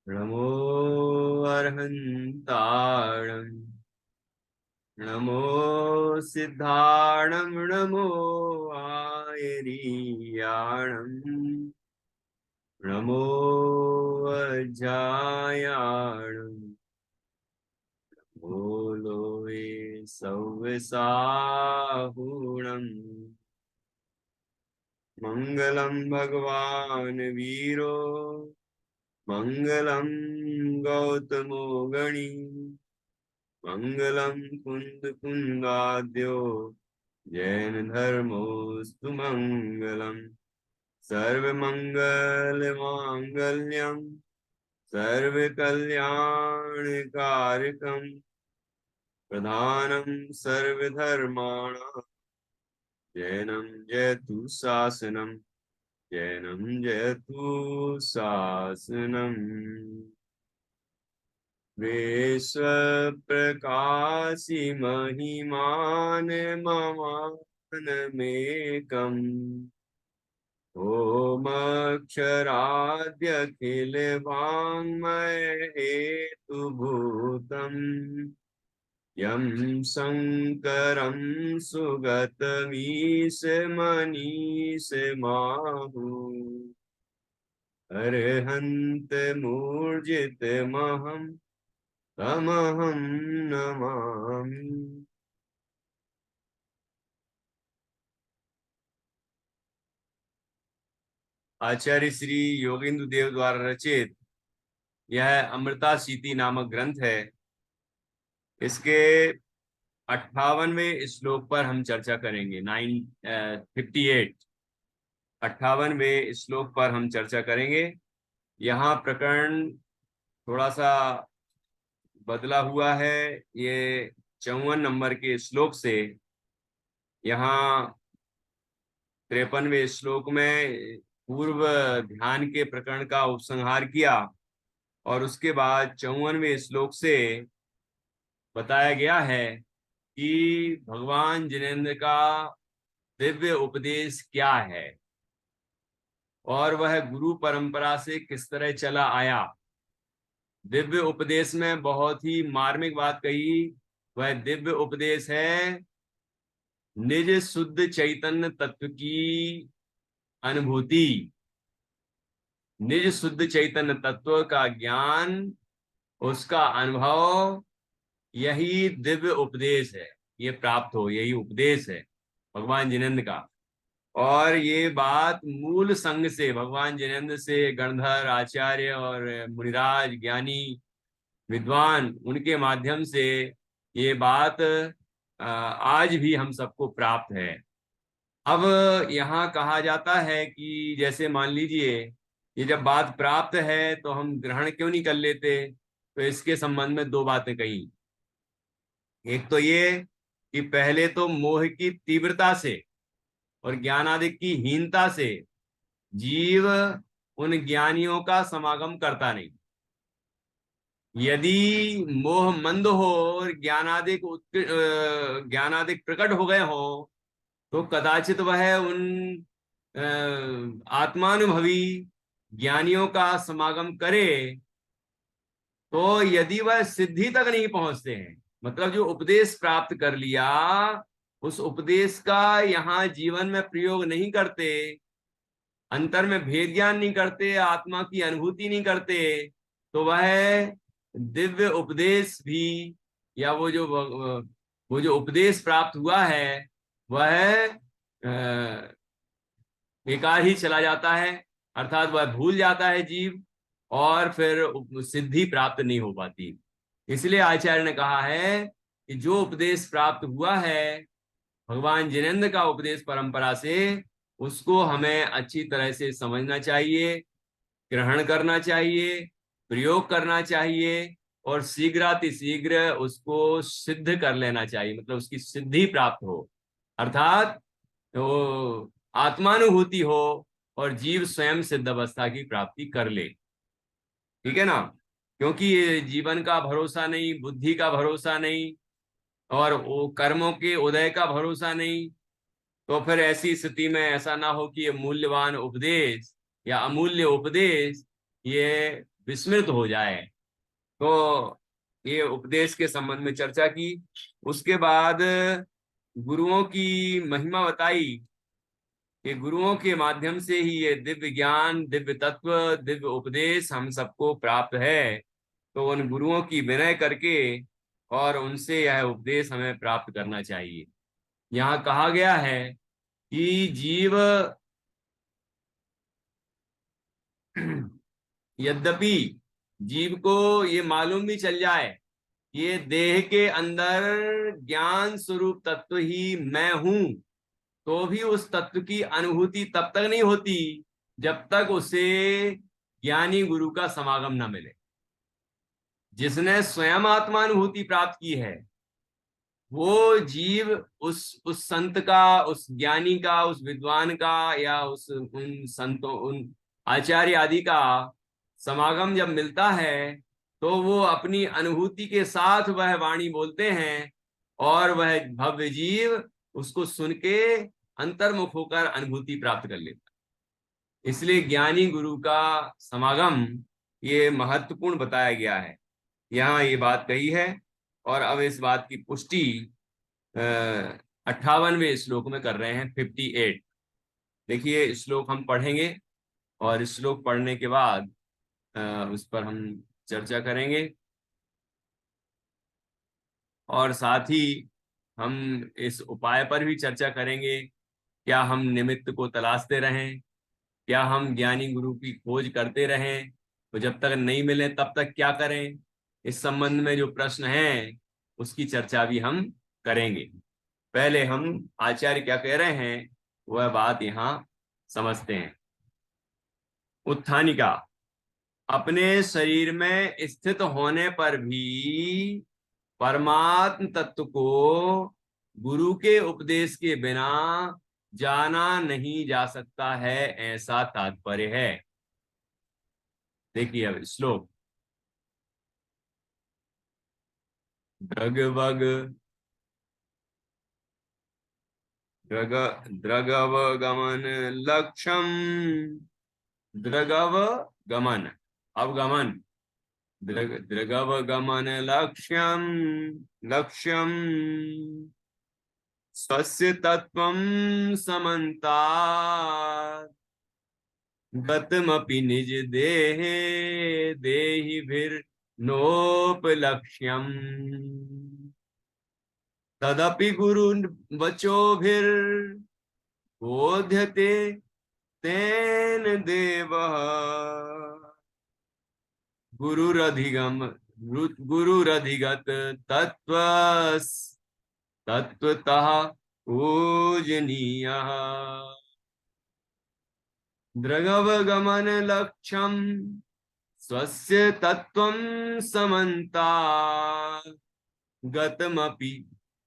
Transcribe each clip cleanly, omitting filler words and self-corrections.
नमो अर्हन्ताणं नमो सिद्धाणं नमो आयरीयाणं नमो अजायाणं लोये सव्यसाहुणम् मङ्गलं भगवान् वीरो मङ्गलं गौतमो गणी मङ्गलं कुन्दकुन्दाद्यो जैनधर्मोऽस्तु मङ्गलम् सर्वमङ्गलमाङ्गल्यं सर्वकल्याणकारकं प्रधानं सर्वधर्माणां जैनं जयतु शासनं जैनं जयतु शासनम् विश्वप्रकाशि महिमान् ममानमेकम् ओमक्षराद्यखिलवाङ्मय हेतुभूतम् यं शङ्करं सुगतमीशमनीशमाहु अर्हन्तमूर्जितमहं तमहं नमामि। आचार्य श्री योगेंद्र देव द्वारा रचित यह अमृता सीति नामक ग्रंथ है। इसके 58वें श्लोक पर हम चर्चा करेंगे। 58 श्लोक पर हम चर्चा करेंगे। यहाँ प्रकरण थोड़ा सा बदला हुआ है। ये 54 नंबर के श्लोक से यहाँ 53वें श्लोक में पूर्व ध्यान के प्रकरण का उपसंहार किया और उसके बाद 54वें श्लोक से बताया गया है कि भगवान जिनेंद्र का दिव्य उपदेश क्या है और वह गुरु परंपरा से किस तरह चला आया। दिव्य उपदेश में बहुत ही मार्मिक बात कही। वह दिव्य उपदेश है निज शुद्ध चैतन्य तत्व की अनुभूति, निज शुद्ध चैतन्य तत्व का ज्ञान, उसका अनुभव, यही दिव्य उपदेश है। ये प्राप्त हो, यही उपदेश है भगवान जिनेंद्र का। और ये बात मूल संग से, भगवान जिनेंद्र से गणधर आचार्य और मुनिराज ज्ञानी विद्वान, उनके माध्यम से ये बात आज भी हम सबको प्राप्त है। अब यहाँ कहा जाता है कि जैसे मान लीजिए ये जब बात प्राप्त है तो हम ग्रहण क्यों नहीं कर लेते, तो इसके संबंध में दो बातें कही। एक तो ये कि पहले तो मोह की तीव्रता से और ज्ञानादिक की हीनता से जीव उन ज्ञानियों का समागम करता नहीं। यदि मोह मंद हो और ज्ञानादिक प्रकट हो गए हो तो कदाचित वह उन आत्मानुभवी ज्ञानियों का समागम करे। तो यदि वह सिद्धि तक नहीं पहुंचते हैं, मतलब जो उपदेश प्राप्त कर लिया उस उपदेश का यहाँ जीवन में प्रयोग नहीं करते, अंतर में भेद ज्ञान नहीं करते, आत्मा की अनुभूति नहीं करते, तो वह दिव्य उपदेश भी या वो जो उपदेश प्राप्त हुआ है वह बेकार ही चला जाता है। अर्थात वह भूल जाता है जीव और फिर सिद्धि प्राप्त नहीं हो पाती। इसलिए आचार्य ने कहा है कि जो उपदेश प्राप्त हुआ है भगवान जिनेंद्र का उपदेश परंपरा से, उसको हमें अच्छी तरह से समझना चाहिए, ग्रहण करना चाहिए, प्रयोग करना चाहिए और शीघ्रातिशीघ्र उसको सिद्ध कर लेना चाहिए, मतलब उसकी सिद्धि प्राप्त हो, अर्थात तो आत्मानुभूति हो और जीव स्वयं सिद्ध अवस्था की प्राप्ति कर ले। ठीक है ना? क्योंकि ये जीवन का भरोसा नहीं, बुद्धि का भरोसा नहीं और वो कर्मों के उदय का भरोसा नहीं। तो फिर ऐसी स्थिति में ऐसा ना हो कि ये मूल्यवान उपदेश या अमूल्य उपदेश ये विस्मृत हो जाए। तो ये उपदेश के संबंध में चर्चा की। उसके बाद गुरुओं की महिमा बताई कि गुरुओं के माध्यम से ही ये दिव्य ज्ञान, दिव्य तत्व, दिव्य उपदेश हम सबको प्राप्त है। तो उन गुरुओं की विनय करके और उनसे यह उपदेश हमें प्राप्त करना चाहिए। यहाँ कहा गया है कि जीव यद्यपि जीव को ये मालूम भी चल जाए ये देह के अंदर ज्ञान स्वरूप तत्व ही मैं हूं, तो भी उस तत्व की अनुभूति तब तक नहीं होती जब तक उसे ज्ञानी गुरु का समागम न मिले। जिसने स्वयं आत्मानुभूति प्राप्त की है वो जीव उस संत का, उस ज्ञानी का, उस विद्वान का या उस उन संतों, उन आचार्य आदि का समागम जब मिलता है तो वो अपनी अनुभूति के साथ वह वाणी बोलते हैं और वह भव्य जीव उसको सुन के अंतर्मुख होकर अनुभूति प्राप्त कर लेता। इसलिए ज्ञानी गुरु का समागम ये महत्वपूर्ण बताया गया है। यहाँ ये बात कही है और अब इस बात की पुष्टि 58वें श्लोक में कर रहे हैं, 58। देखिए श्लोक हम पढ़ेंगे और श्लोक पढ़ने के बाद उस पर हम चर्चा करेंगे और साथ ही हम इस उपाय पर भी चर्चा करेंगे। क्या हम निमित्त को तलाशते रहें, क्या हम ज्ञानी गुरु की खोज करते रहें, तो जब तक नहीं मिले तब तक क्या करें। इस संबंध में जो प्रश्न हैं उसकी चर्चा भी हम करेंगे। पहले हम आचार्य क्या कह रहे हैं वह बात यहाँ समझते हैं। उत्थानिका, अपने शरीर में स्थित होने पर भी परमात्म तत्व को गुरु के उपदेश के बिना जाना नहीं जा सकता है, ऐसा तात्पर्य है। देखिए अब श्लोक। द्रगवग द्रग द्रगवगमन लक्ष्यम, द्रगवगमन अवगमन, द्रगवगमन लक्ष्यम लक्ष्यम स्वस्य तत्वं समन्तात् गतमपि निज देहे देहिभिर्नोपलक्ष्यम् तदपि गुरुवचोभिर्बोध्यते तेन देवः गुरुरधिगत तत्वतः पूजनीयः। द्रगवगमन लक्ष्यम स्वस्य तत्वं समन्तात् गतमपि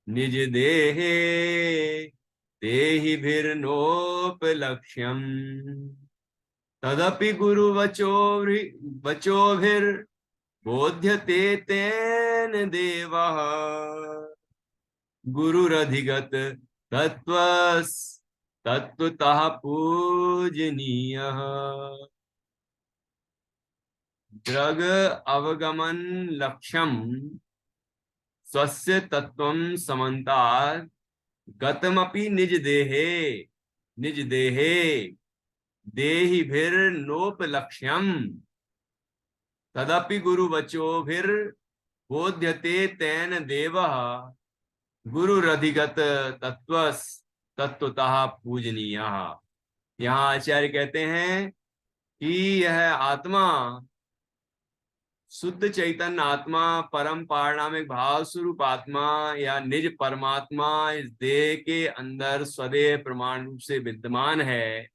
निज देहे देहिभिर्नोपलक्ष्यम् तदपि गुरुवचोभिर्बोध्यते तेन देवः गुरुरधिगत तत्वतः पूजनीयः। द्रग अवगमन लक्ष्यम स्वस्य तत्वं समन्तात् गतमपि निज देहे देहिभिर्नोपलक्ष्यम् तदपि गुरुवचोभिर्बोध्यते तेन देवः गुरुरधिगत तत्वतः पूजनीयः। यहाँ आचार्य कहते हैं कि यह आत्मा, शुद्ध चैतन्य आत्मा, परम पारणामिक भाव स्वरूप आत्मा या निज परमात्मा इस देह के अंदर स्वदेह प्रमाण रूप से विद्यमान है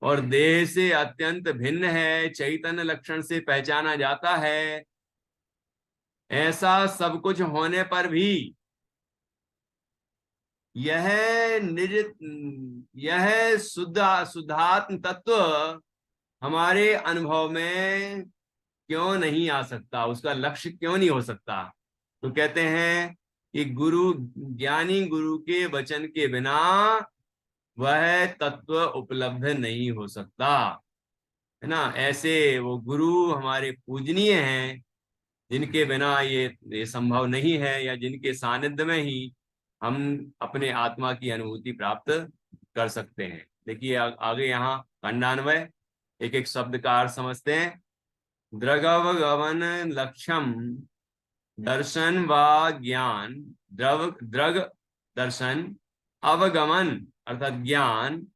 और देह से अत्यंत भिन्न है, चैतन्य लक्षण से पहचाना जाता है। ऐसा सब कुछ होने पर भी यह शुद्धात्म तत्व हमारे अनुभव में क्यों नहीं आ सकता, उसका लक्ष्य क्यों नहीं हो सकता। तो कहते हैं कि ज्ञानी गुरु के वचन के बिना वह तत्व उपलब्ध नहीं हो सकता। है ना। ऐसे वो गुरु हमारे पूजनीय हैं, जिनके बिना ये संभव नहीं है, या जिनके सानिध्य में ही हम अपने आत्मा की अनुभूति प्राप्त कर सकते हैं। देखिए आगे यहाँ खंडान्वय, एक एक शब्द का अर्थ समझते हैं। द्रगवगमन लक्ष्यम दर्शन व ज्ञान, द्रग दर्शन, अवगमन अर्थात ज्ञान,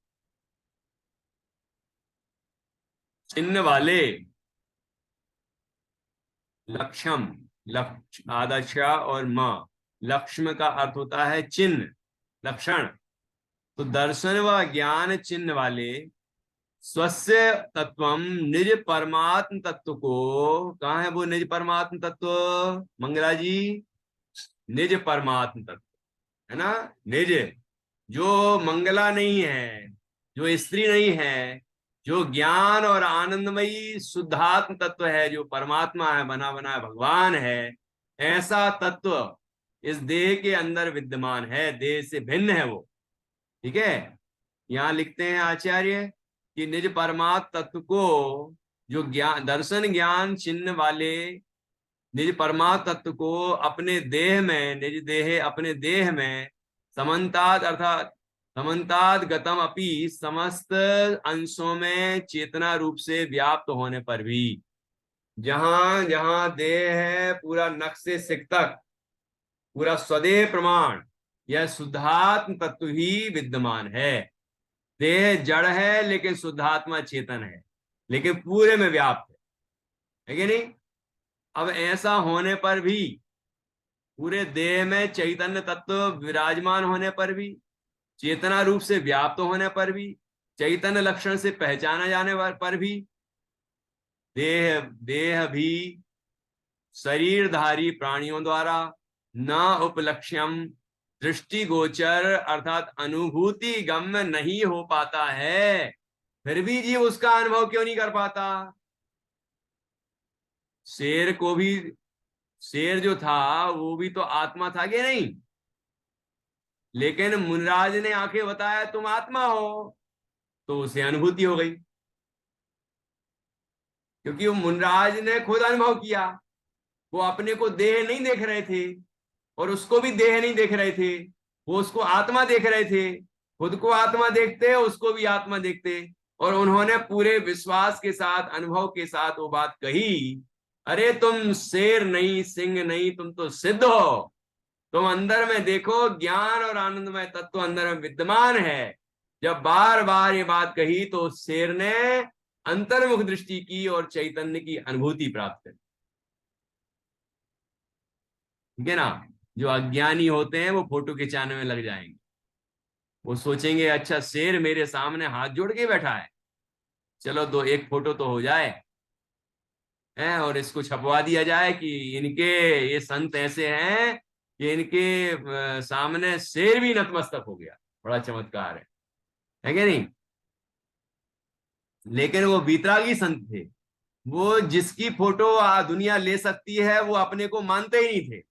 चिन्ह वाले, लक्ष्यम, लक्ष्य आदर्श और म, लक्ष्म का अर्थ होता है चिन्ह, लक्षण। तो दर्शन व ज्ञान चिन्ह वाले स्वस्य तत्वम, निज परमात्म तत्व को, कहाँ है वो निज परमात्म तत्व मंगला जी? निज परमात्म तत्व, है ना। निज, जो मंगला नहीं है, जो स्त्री नहीं है, जो ज्ञान और आनंदमयी शुद्धात्म तत्व है, जो परमात्मा है, बना बना भगवान है, ऐसा तत्व इस देह के अंदर विद्यमान है, देह से भिन्न है वो। ठीक है। यहाँ लिखते हैं आचार्य कि निज परमात्म तत्व को, जो ज्ञान दर्शन ज्ञान चिन्ह वाले निज परमात्म तत्व को अपने देह में, निज देह अपने देह में, समन्ताद अर्थात समन्ताद गतम अपि, समस्त अंशों में चेतना रूप से व्याप्त होने पर भी, जहां जहां देह है पूरा नख से सिख तक पूरा स्वदेह प्रमाण, यह शुद्धात्म तत्व ही विद्यमान है। देह जड़ है लेकिन शुद्धात्मा चेतन है, लेकिन पूरे में व्याप्त है कि नहीं। अब ऐसा होने पर भी, पूरे देह में चैतन्य तत्व विराजमान होने पर भी, चेतना रूप से व्याप्त होने पर भी, चैतन्य लक्षण से पहचाना जाने पर भी, देह देह भी शरीरधारी प्राणियों द्वारा न उपलक्ष्यम, दृष्टि गोचर अर्थात अनुभूति गम्य नहीं हो पाता है, फिर भी जीव उसका अनुभव क्यों नहीं कर पाता? शेर को भी, शेर जो था वो भी तो आत्मा था कि नहीं? लेकिन मुनराज ने आके बताया तुम आत्मा हो, तो उसे अनुभूति हो गई, क्योंकि वो मुनराज ने खुद अनुभव किया। वो अपने को देह नहीं देख रहे थे, और उसको भी देह नहीं देख रहे थे, वो उसको आत्मा देख रहे थे। खुद को आत्मा देखते, उसको भी आत्मा देखते, और उन्होंने पूरे विश्वास के साथ, अनुभव के साथ वो बात कही, अरे तुम शेर नहीं, सिंह नहीं, तुम तो सिद्ध हो। तुम अंदर में देखो, ज्ञान और आनंदमय तत्व अंदर में विद्यमान है। जब बार बार ये बात कही तो उस शेर ने अंतर्मुख दृष्टि की और चैतन्य की अनुभूति प्राप्त करी। ठीक है ना। जो अज्ञानी होते हैं वो फोटो खिंचाने में लग जाएंगे, वो सोचेंगे अच्छा शेर मेरे सामने हाथ जोड़ के बैठा है, चलो दो एक फोटो तो हो जाए, है, और इसको छपवा दिया जाए कि इनके, ये संत ऐसे हैं कि इनके सामने शेर भी नतमस्तक हो गया, बड़ा चमत्कार है कि नहीं। लेकिन वो वीतरागी संत थे, वो जिसकी फोटो दुनिया ले सकती है वो अपने को मानते ही नहीं थे,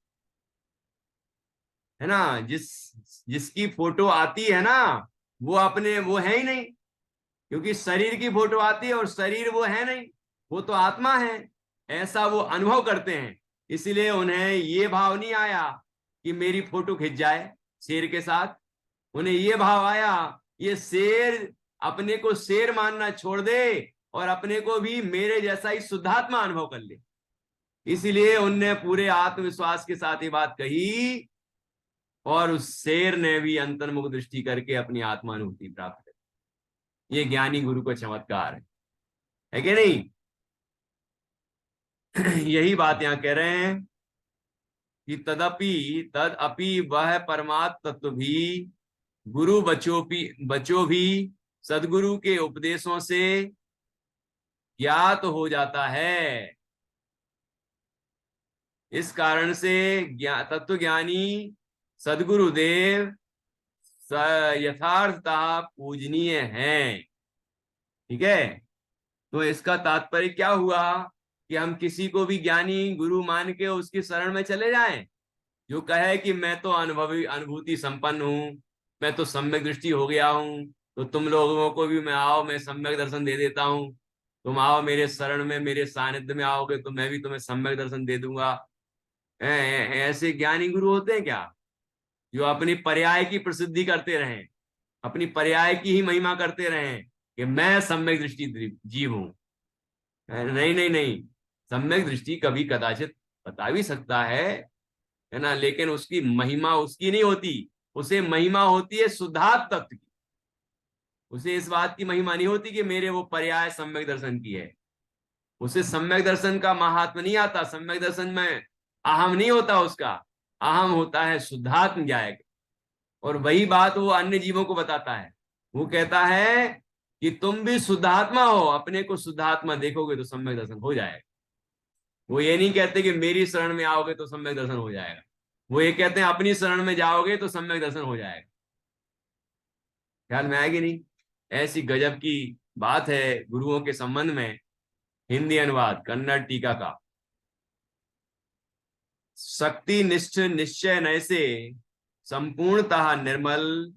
है ना। जिसकी फोटो आती है ना, वो अपने वो है ही नहीं, क्योंकि शरीर की फोटो आती है और शरीर वो है नहीं, वो तो आत्मा है, ऐसा वो अनुभव करते हैं। इसलिए उन्हें ये भाव नहीं आया कि मेरी फोटो खिंच जाए शेर के साथ, उन्हें ये भाव आया ये शेर अपने को शेर मानना छोड़ दे और अपने को भी मेरे जैसा ही शुद्धात्मा अनुभव कर ले। इसीलिए उनने पूरे आत्मविश्वास के साथ ये बात कही, और उस शेर ने भी अंतर्मुख दृष्टि करके अपनी आत्मानुभूति प्राप्त कर। ये ज्ञानी गुरु का चमत्कार है कि नहीं। यही बात यहां कह रहे हैं कि तदपि वह परमात्म तत्व भी गुरु बचो भी सदगुरु के उपदेशों से ज्ञात हो जाता है। इस कारण से तत्व ज्ञानी सदगुरुदेव यथार्थतः पूजनीय हैं। ठीक है। तो इसका तात्पर्य क्या हुआ कि हम किसी को भी ज्ञानी गुरु मान के उसकी शरण में चले जाएं, जो कहे कि मैं तो अनुभूति संपन्न हूं, मैं तो सम्यक दृष्टि हो गया हूं, तो तुम लोगों को भी मैं आओ मैं सम्यक दर्शन दे देता हूं। तुम आओ मेरे शरण में, मेरे सानिध्य में आओगे तो मैं भी तुम्हें सम्यक दर्शन दे दूंगा। ऐसे ज्ञानी गुरु होते हैं क्या, जो अपनी पर्याय की प्रसिद्धि करते रहें, अपनी पर्याय की ही महिमा करते रहें कि मैं सम्यक दृष्टि जीव हूं। नहीं नहीं नहीं, सम्यक दृष्टि कभी कदाचित बता भी सकता है ना, लेकिन उसकी महिमा उसकी नहीं होती। उसे महिमा होती है शुद्धात्म तत्व की। उसे इस बात की महिमा नहीं होती कि मेरे वो पर्याय सम्यक दर्शन की है। उसे सम्यक दर्शन का महात्म नहीं आता। सम्यक दर्शन में अहम नहीं होता उसका, अहम होता है शुद्धात्म ज्ञायक। और वही बात वो अन्य जीवों को बताता है। वो कहता है कि तुम भी शुद्धात्मा हो, अपने को शुद्धात्मा देखोगे तो सम्यक दर्शन हो जाएगा। वो ये नहीं कहते कि मेरी शरण में आओगे तो सम्यक दर्शन हो जाएगा। वो ये कहते हैं अपनी शरण में जाओगे तो सम्यक दर्शन हो जाएगा। ख्याल में आएगी नहीं? ऐसी गजब की बात है गुरुओं के संबंध में। हिंदी अनुवाद कन्नड़ टीका का। शक्ति निष्ठ निश्चय नय से संपूर्णतः निर्मल,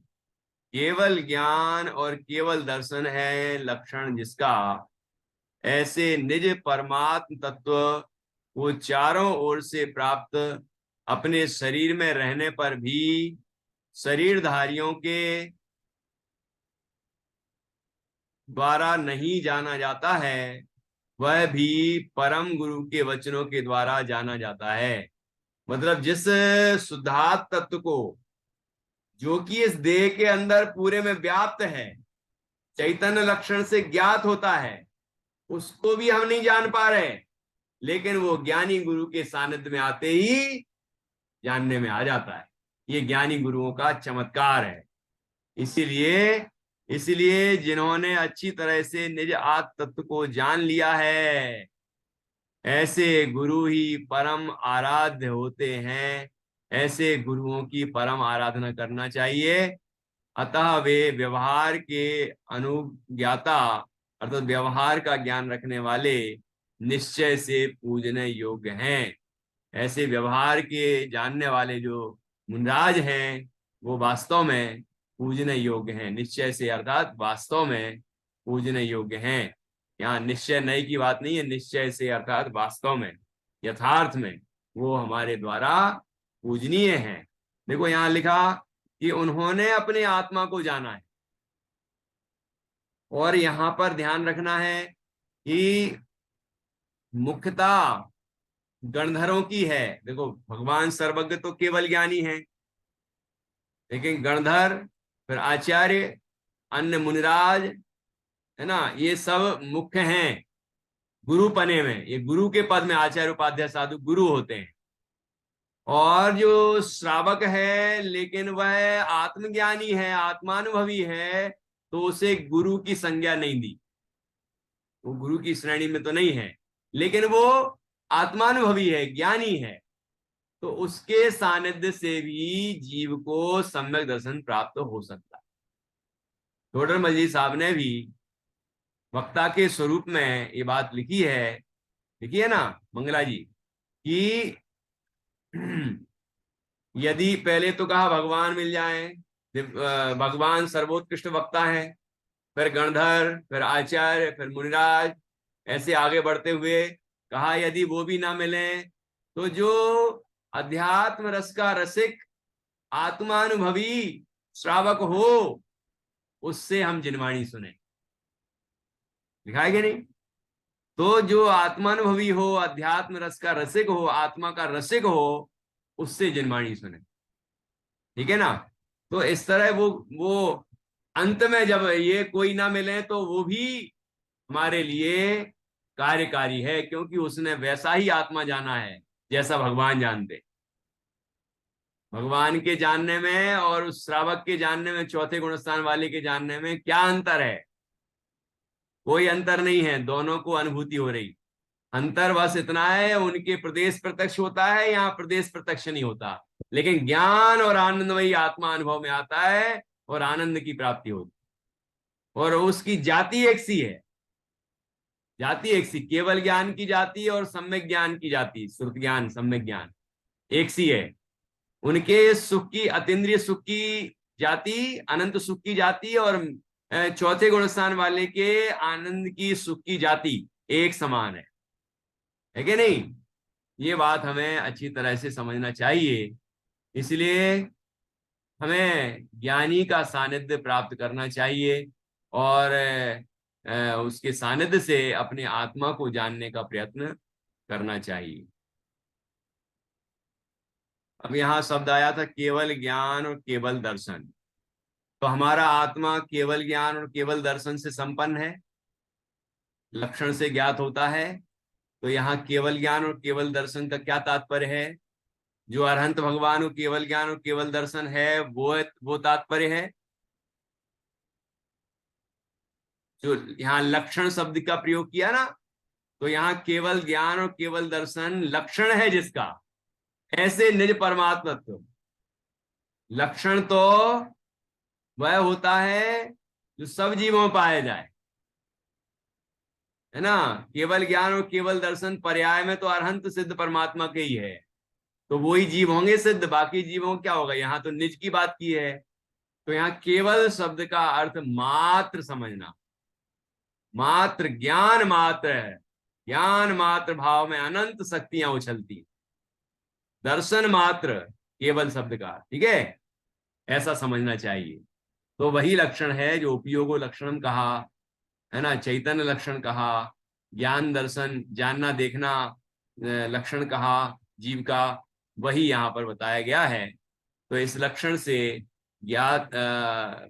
केवल ज्ञान और केवल दर्शन है लक्षण जिसका। ऐसे निज परमात्म तत्व वो चारों ओर से प्राप्त अपने शरीर में रहने पर भी शरीरधारियों के द्वारा नहीं जाना जाता है, वह भी परम गुरु के वचनों के द्वारा जाना जाता है। मतलब जिस शुद्धात्म तत्व को, जो कि इस देह के अंदर पूरे में व्याप्त है, चैतन्य लक्षण से ज्ञात होता है, उसको भी हम नहीं जान पा रहे, लेकिन वो ज्ञानी गुरु के सानिध्य में आते ही जानने में आ जाता है। ये ज्ञानी गुरुओं का चमत्कार है। इसीलिए इसीलिए जिन्होंने अच्छी तरह से निज आत्म तत्व को जान लिया है, ऐसे गुरु ही परम आराध्य होते हैं। ऐसे गुरुओं की परम आराधना करना चाहिए। अतः वे व्यवहार के अनुज्ञाता, अर्थात व्यवहार का ज्ञान रखने वाले, निश्चय से पूजने योग्य हैं। ऐसे व्यवहार के जानने वाले जो मुनराज हैं, वो वास्तव में पूजने योग्य हैं। निश्चय से अर्थात वास्तव में पूजने योग्य हैं। यहाँ निश्चय नई की बात नहीं है, निश्चय से अर्थात वास्तव में, यथार्थ में वो हमारे द्वारा पूजनीय हैं। देखो यहाँ लिखा कि उन्होंने अपने आत्मा को जाना है। और यहां पर ध्यान रखना है कि मुख्यतः गणधरों की है। देखो भगवान सर्वज्ञ तो केवल ज्ञानी है, लेकिन गणधर, फिर आचार्य, अन्य मुनिराज, है ना, ये सब मुख्य हैं गुरु पने में। ये गुरु के पद में आचार्य उपाध्याय साधु गुरु होते हैं। और जो श्रावक है, लेकिन वह आत्मज्ञानी है, आत्मानुभवी है, तो उसे गुरु की संज्ञा नहीं दी। वो गुरु की श्रेणी में तो नहीं है, लेकिन वो आत्मानुभवी है, ज्ञानी है, तो उसके सानिध्य से भी जीव को सम्यक दर्शन प्राप्त हो सकता है। टोडर मलजी साहब ने भी वक्ता के स्वरूप में ये बात लिखी है ना मंगला जी, कि यदि पहले तो कहा भगवान मिल जाए, भगवान सर्वोत्कृष्ट वक्ता है, फिर गणधर, फिर आचार्य, फिर मुनिराज, ऐसे आगे बढ़ते हुए कहा यदि वो भी ना मिले तो जो अध्यात्म रस का रसिक आत्मानुभवी श्रावक हो, उससे हम जिनवाणी सुने। दिखाएंगे नहीं? तो जो आत्मानुभवी हो, अध्यात्म रस का रसिक हो, आत्मा का रसिक हो, उससे जिनवाणी सुने। ठीक है ना? तो इस तरह वो अंत में जब ये कोई ना मिले तो वो भी हमारे लिए कार्यकारी है, क्योंकि उसने वैसा ही आत्मा जाना है जैसा भगवान जानते। भगवान के जानने में और उस श्रावक के जानने में, चौथे गुणस्थान वाले के जानने में क्या अंतर है? कोई अंतर नहीं है, दोनों को अनुभूति हो रही। अंतर बस इतना है, उनके प्रदेश प्रत्यक्ष होता है, यहाँ प्रदेश प्रत्यक्ष नहीं होता, लेकिन ज्ञान और आनंदमयी आत्मा अनुभव में आता है और आनंद की प्राप्ति होती है। और उसकी जाति एक सी है, जाति एक सी, केवल ज्ञान की जाति और सम्यक ज्ञान की जाति, श्रुत ज्ञान सम्यक ज्ञान एक सी है। उनके सुख की, अतीन्द्रिय सुख की जाति, अनंत सुख की जाति, और चौथे गुण स्थान वाले के आनंद की सुख की जाति एक समान है कि नहीं? ये बात हमें अच्छी तरह से समझना चाहिए। इसलिए हमें ज्ञानी का सानिध्य प्राप्त करना चाहिए और उसके सानिध्य से अपने आत्मा को जानने का प्रयत्न करना चाहिए। अब यहाँ शब्द आया था केवल ज्ञान और केवल दर्शन। तो हमारा आत्मा केवल ज्ञान और केवल दर्शन से संपन्न है, लक्षण से ज्ञात होता है। तो यहाँ केवल ज्ञान और केवल दर्शन का क्या तात्पर्य है? जो अरहंत भगवान को केवल ज्ञान और केवल दर्शन है, वो तात्पर्य है। जो यहाँ लक्षण शब्द का प्रयोग किया ना, तो यहाँ केवल ज्ञान और केवल दर्शन लक्षण है जिसका, ऐसे निज परमात्मत्व। लक्षण तो वह होता है जो सब जीवों में पाया जाए, है ना। केवल ज्ञान और केवल दर्शन पर्याय में तो अरहंत सिद्ध परमात्मा के ही है, तो वो ही जीव होंगे सिद्ध, बाकी जीवों क्या होगा? यहाँ तो निज की बात की है। तो यहाँ केवल शब्द का अर्थ मात्र समझना, मात्र ज्ञान मात्र है। ज्ञान मात्र भाव में अनंत शक्तियां उछलती, दर्शन मात्र केवल शब्द का, ठीक है, ऐसा समझना चाहिए। तो वही लक्षण है जो उपयोगो लक्षणम कहा, है ना, चैतन्य लक्षण कहा, ज्ञान दर्शन जानना देखना लक्षण कहा जीव का, वही यहाँ पर बताया गया है। तो इस लक्षण से ज्ञात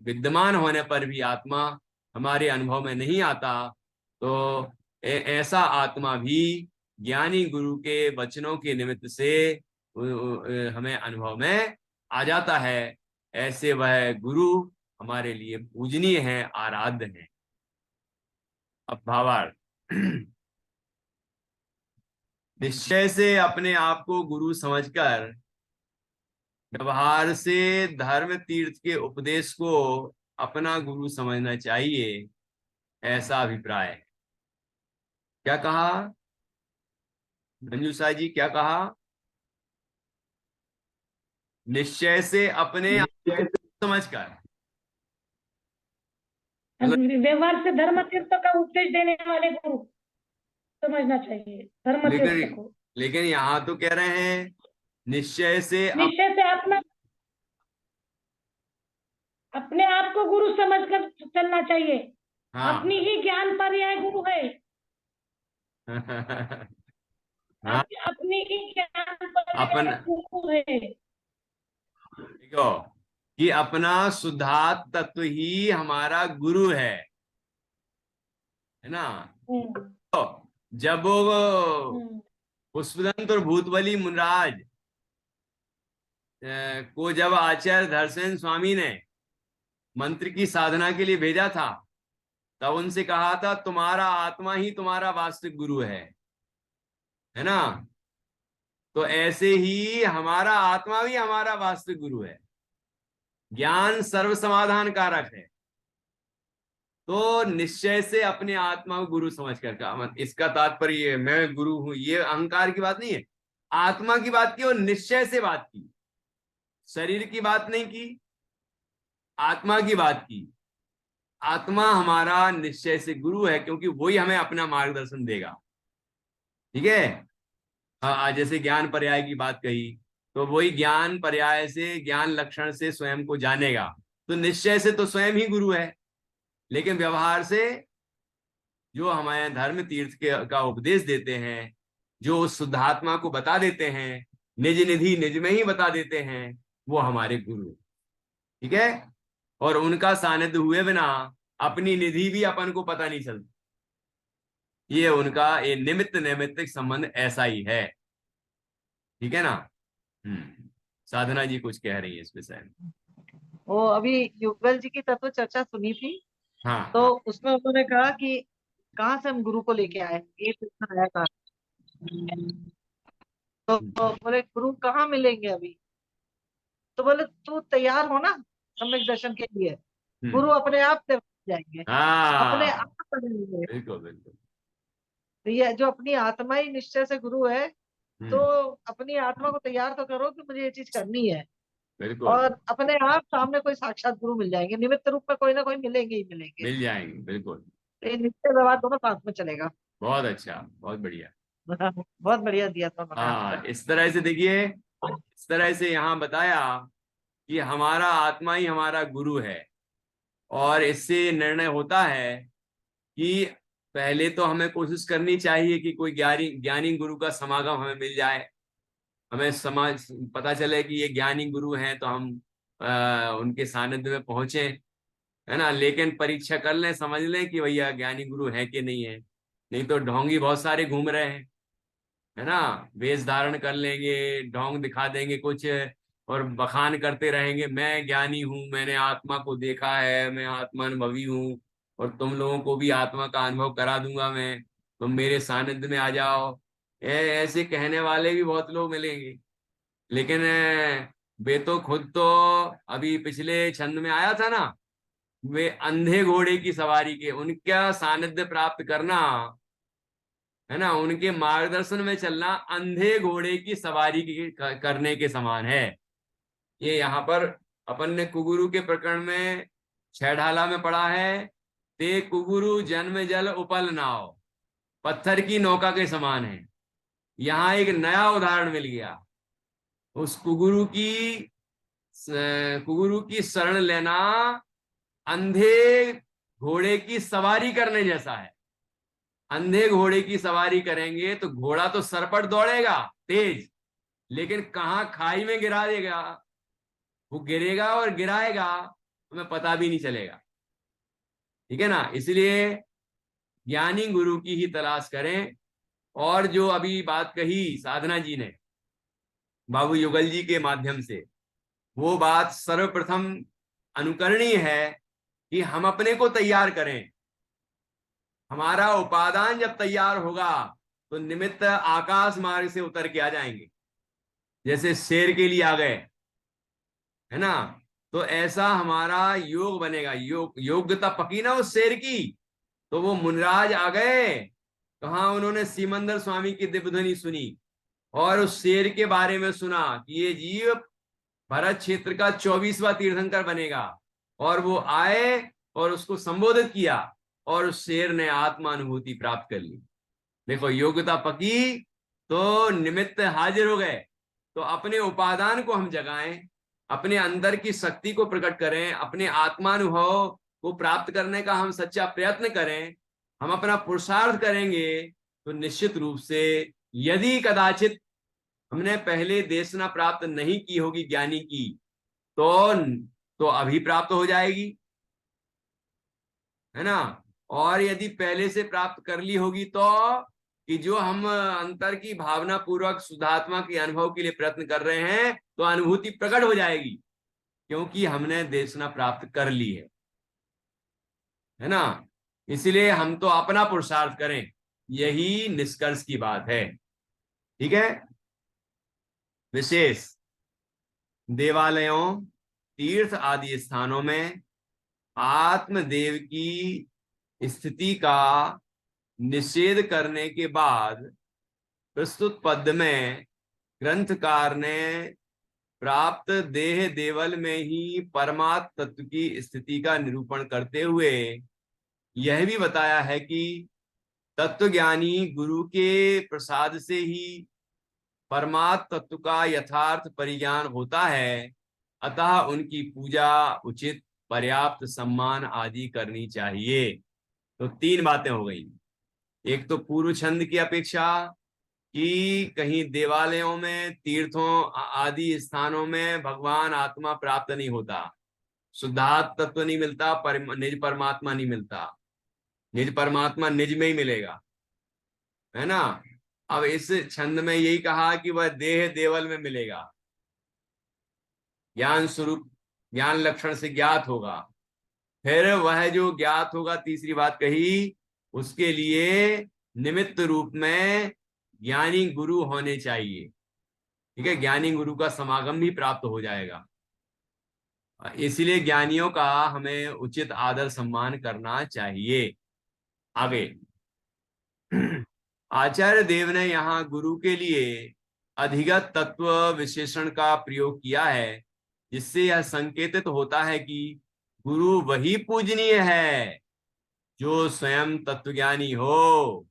विद्यमान होने पर भी आत्मा हमारे अनुभव में नहीं आता, तो ऐसा आत्मा भी ज्ञानी गुरु के वचनों के निमित्त से हमें अनुभव में आ जाता है। ऐसे वह गुरु हमारे लिए पूजनीय है, आराध्य है। अब भावार्थ। निश्चय से अपने आप को गुरु समझकर व्यवहार से धर्म तीर्थ के उपदेश को अपना गुरु समझना चाहिए, ऐसा अभिप्राय है। क्या कहा मंजूषा जी, क्या कहा? निश्चय से अपने आप को समझकर, व्यवहार से धर्म तीर्थ का उपदेश देने वाले गुरु समझना चाहिए, धर्म तीर्थ को। लेकिन यहाँ तो कह रहे हैं निश्चय से अपने आप को गुरु समझकर चलना चाहिए। हाँ। अपनी ही ज्ञान पर्याय गुरु है। हाँ, अपनी ही ज्ञान पर्याय गुरु है। देखो कि अपना शुद्धात्म तत्व ही हमारा गुरु है ना। तो जब वो पुष्पदंत और भूतबली मुनराज को जब आचार्य धरसेन स्वामी ने मंत्र की साधना के लिए भेजा था, तब उनसे कहा था तुम्हारा आत्मा ही तुम्हारा वास्तविक गुरु है ना। तो ऐसे ही हमारा आत्मा भी हमारा वास्तविक गुरु है। ज्ञान सर्व समाधान कारक है। तो निश्चय से अपने आत्मा को गुरु समझ कर का इसका तात्पर्य मैं गुरु हूं, ये अहंकार की बात नहीं है। आत्मा की बात की और निश्चय से बात की, शरीर की बात नहीं की, आत्मा की बात की। आत्मा हमारा निश्चय से गुरु है, क्योंकि वही हमें अपना मार्गदर्शन देगा, ठीक है। हाँ, जैसे ज्ञान पर्याय की बात कही, तो वही ज्ञान पर्याय से, ज्ञान लक्षण से स्वयं को जानेगा। तो निश्चय से तो स्वयं ही गुरु है, लेकिन व्यवहार से जो हमें धर्म तीर्थ का उपदेश देते हैं, जो उस शुद्धात्मा को बता देते हैं, निज निधि निज में ही बता देते हैं, वो हमारे गुरु, ठीक है। और उनका सानिध्य हुए बिना अपनी निधि भी अपन को पता नहीं चलती। ये उनका ये निमित्त नैमित्तिक संबंध ऐसा ही है, ठीक है ना। साधना जी कुछ कह रही है इस विषय में। वो अभी युगल जी की तत्व चर्चा सुनी थी। हाँ, तो हाँ। उसमें उन्होंने कहा कि कहाँ से हम गुरु को लेके आए, ये प्रश्न आया था। तो बोले गुरु कहाँ मिलेंगे अभी? तो बोले तू तैयार हो ना सम्यक दर्शन के लिए, गुरु अपने आप से जाएंगे, अपने आप बनेंगे। बिल्कुल बिल्कुल। तो ये जो अपनी आत्मा ही निश्चय से गुरु है, तो अपनी आत्मा को तैयार तो करो कि मुझे ये चीज करनी है। बिल्कुल और अपने आप सामने कोई साक्षात गुरु मिल जाएंगे, निमित्त रूप में कोई ना कोई मिलेंगे ही मिलेंगे। मिल जाएंगे, बिल्कुल। तो ये नित्य व्यवहार दोनों साथ में चलेगा। बहुत अच्छा, बहुत बढ़िया। बहुत बढ़िया दिया था उन्होंने हाँ, आंसर। इस तरह से देखिए, इस तरह से यहाँ बताया कि हमारा आत्मा ही हमारा गुरु है। और इससे निर्णय होता है कि पहले तो हमें कोशिश करनी चाहिए कि कोई ज्ञानी ज्ञानी गुरु का समागम हमें मिल जाए, हमें समाज पता चले कि ये ज्ञानी गुरु हैं, तो हम उनके सानिध्य में पहुंचे, है ना। लेकिन परीक्षा कर लें, समझ लें कि भैया ज्ञानी गुरु है कि नहीं है। नहीं तो ढोंगी बहुत सारे घूम रहे हैं, है ना। वेश धारण कर लेंगे, ढोंग दिखा देंगे कुछ, और बखान करते रहेंगे, मैं ज्ञानी हूं, मैंने आत्मा को देखा है, मैं आत्मा अनुभवी हूँ, और तुम लोगों को भी आत्मा का अनुभव करा दूंगा मैं, तुम मेरे सानिध्य में आ जाओ। ऐसे कहने वाले भी बहुत लोग मिलेंगे। लेकिन वे तो खुद तो, अभी पिछले छंद में आया था ना, वे अंधे घोड़े की सवारी के, उनका सानिध्य प्राप्त करना, है ना, उनके मार्गदर्शन में चलना अंधे घोड़े की सवारी करने के समान है। ये यहाँ पर अपन ने कुगुरु के प्रकरण में छह ढाला में पढ़ा है, ते कुगुरु जन्म जल उपल नाव, पत्थर की नौका के समान है। यहाँ एक नया उदाहरण मिल गया, उस कुगुरु की शरण लेना अंधे घोड़े की सवारी करने जैसा है। अंधे घोड़े की सवारी करेंगे तो घोड़ा तो सरपट दौड़ेगा तेज, लेकिन कहाँ खाई में गिरा देगा, वो गिरेगा और गिराएगा, हमें पता भी नहीं चलेगा। ठीक है ना। इसलिए ज्ञानी गुरु की ही तलाश करें। और जो अभी बात कही साधना जी ने बाबू युगल जी के माध्यम से, वो बात सर्वप्रथम अनुकरणीय है कि हम अपने को तैयार करें। हमारा उपादान जब तैयार होगा तो निमित्त आकाश मार्ग से उतर के आ जाएंगे, जैसे शेर के लिए आ गए, है ना। तो ऐसा हमारा योग बनेगा, योग्यता पकी ना उस शेर की, तो वो मुनराज आ गए। कहा उन्होंने सीमंदर स्वामी की दिव्य ध्वनि सुनी और उस शेर के बारे में सुना कि ये जीव भरत क्षेत्र का 24वां तीर्थंकर बनेगा। और वो आए और उसको संबोधित किया, और उस शेर ने आत्मानुभूति प्राप्त कर ली। देखो, योग्यता पकी तो निमित्त हाजिर हो गए। तो अपने उपादान को हम जगाएं, अपने अंदर की शक्ति को प्रकट करें, अपने आत्मानुभव को प्राप्त करने का हम सच्चा प्रयत्न करें, हम अपना पुरुषार्थ करेंगे तो निश्चित रूप से, यदि कदाचित हमने पहले देशना प्राप्त नहीं की होगी ज्ञानी की, तो अभी प्राप्त हो जाएगी, है ना। और यदि पहले से प्राप्त कर ली होगी तो, कि जो हम अंतर की भावना पूर्वक शुद्धात्मा के अनुभव के लिए प्रयत्न कर रहे हैं, तो अनुभूति प्रकट हो जाएगी, क्योंकि हमने देशना प्राप्त कर ली है ना। इसलिए हम तो अपना पुरुषार्थ करें, यही निष्कर्ष की बात है। ठीक है। विशेष देवालयों, तीर्थ आदि स्थानों में आत्मदेव की स्थिति का निषेध करने के बाद प्रस्तुत पद में ग्रंथकार ने प्राप्त देह देवल में ही परमात्म तत्व की स्थिति का निरूपण करते हुए यह भी बताया है कि तत्वज्ञानी गुरु के प्रसाद से ही परमात्म तत्व का यथार्थ परिज्ञान होता है, अतः उनकी पूजा उचित, पर्याप्त सम्मान आदि करनी चाहिए। तो तीन बातें हो गई। एक तो पूर्व छंद की अपेक्षा कि कहीं देवालयों में, तीर्थों आदि स्थानों में भगवान आत्मा प्राप्त नहीं होता, शुद्धात्म तत्व नहीं मिलता, निज परमात्मा नहीं मिलता। निज परमात्मा निज में ही मिलेगा, है ना। अब इस छंद में यही कहा कि वह देह देवल में मिलेगा, ज्ञान स्वरूप, ज्ञान लक्षण से ज्ञात होगा। फिर वह जो ज्ञात होगा, तीसरी बात कही, उसके लिए निमित्त रूप में ज्ञानी गुरु होने चाहिए। ठीक है, ज्ञानी गुरु का समागम भी प्राप्त हो जाएगा। इसलिए ज्ञानियों का हमें उचित आदर सम्मान करना चाहिए। आगे आचार्य देव ने यहाँ गुरु के लिए अधिगत तत्व विशेषण का प्रयोग किया है, जिससे यह संकेतित होता है कि गुरु वही पूजनीय है जो स्वयं तत्वज्ञानी हो,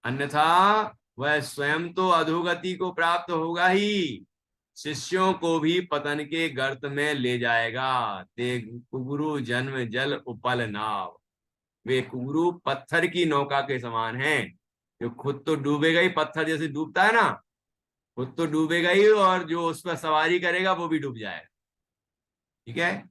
अन्यथा वह स्वयं तो अधोगति को प्राप्त होगा ही, शिष्यों को भी पतन के गर्त में ले जाएगा। ते कुगुरु जन्म जल उपल नाव, वे कुगुरु पत्थर की नौका के समान हैं, जो खुद तो डूबेगा ही, पत्थर जैसे डूबता है ना, खुद तो डूबेगा ही और जो उस पर सवारी करेगा वो भी डूब जाएगा। ठीक है।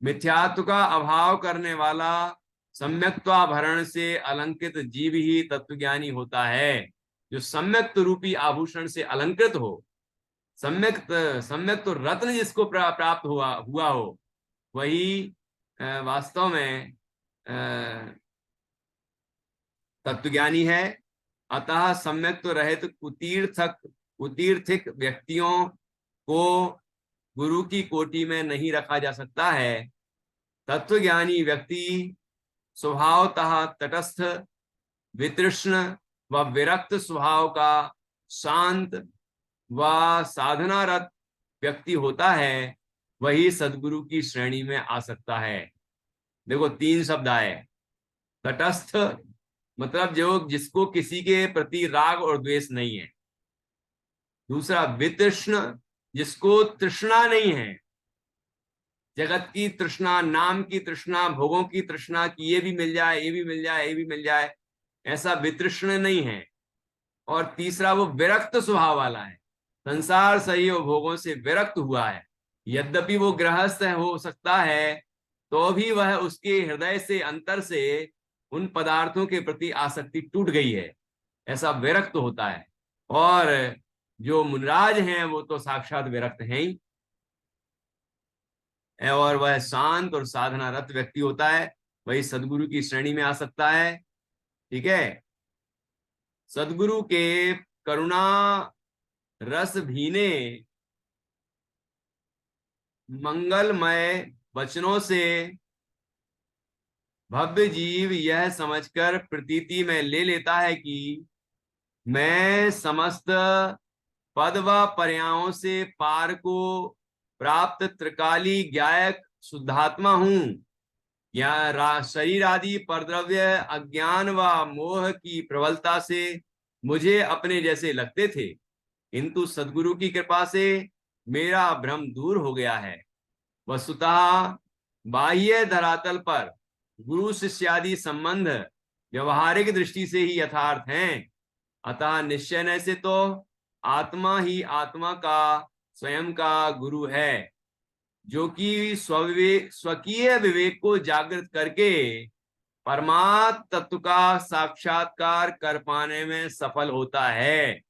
मिथ्यात्व का अभाव करने वाला सम्यक्त्वाभरण से अलंकृत जीव ही तत्वज्ञानी होता है। जो सम्यक्त रूपी आभूषण से अलंकृत हो, सम्यक्त रत्न जिसको प्राप्त हुआ हो, वही वास्तव में तत्वज्ञानी है। अतः सम्यक्त रहित कुतीर्थिक व्यक्तियों को गुरु की कोटि में नहीं रखा जा सकता है। तत्वज्ञानी व्यक्ति स्वभावतः तटस्थ, वितृष्ण व विरक्त स्वभाव का शांत व साधनारत व्यक्ति होता है, वही सद्गुरु की श्रेणी में आ सकता है। देखो 3 शब्द आए। तटस्थ मतलब जो जिसको किसी के प्रति राग और द्वेष नहीं है। दूसरा वितृष्ण, जिसको तृष्णा नहीं है, जगत की तृष्णा, नाम की तृष्णा, भोगों की तृष्णा कि ये भी मिल जाए, ये भी मिल जाए, ये भी मिल जाए, ऐसा वितृष्ण नहीं है। और तीसरा वो विरक्त स्वभाव वाला है, संसार सही और भोगों से विरक्त हुआ है। यद्यपि वो गृहस्थ हो सकता है तो भी वह उसके हृदय से, अंतर से उन पदार्थों के प्रति आसक्ति टूट गई है, ऐसा विरक्त होता है। और जो मुनिराज हैं वो तो साक्षात विरक्त हैं ही, और वह शांत और साधनारत व्यक्ति होता है, वही सदगुरु की श्रेणी में आ सकता है। ठीक है। सदगुरु के करुणा रस भीने मंगलमय वचनों से भव्य जीव यह समझकर प्रतीति में ले लेता है कि मैं समस्त पद व पर्यायों से पार को प्राप्त त्रिकाली ज्ञायक शुद्धात्मा हूं। या शरीर आदि परद्रव्य अज्ञान व मोह की प्रबलता से मुझे अपने जैसे लगते थे, किंतु सद्गुरु की कृपा से मेरा भ्रम दूर हो गया है। वस्तुतः बाह्य धरातल पर गुरु शिष्यादि संबंध व्यवहारिक दृष्टि से ही यथार्थ हैं। अतः निश्चय से तो आत्मा ही आत्मा का स्वयं का गुरु है, जो कि स्वकीय विवेक को जागृत करके परमात्म तत्व का साक्षात्कार कर पाने में सफल होता है।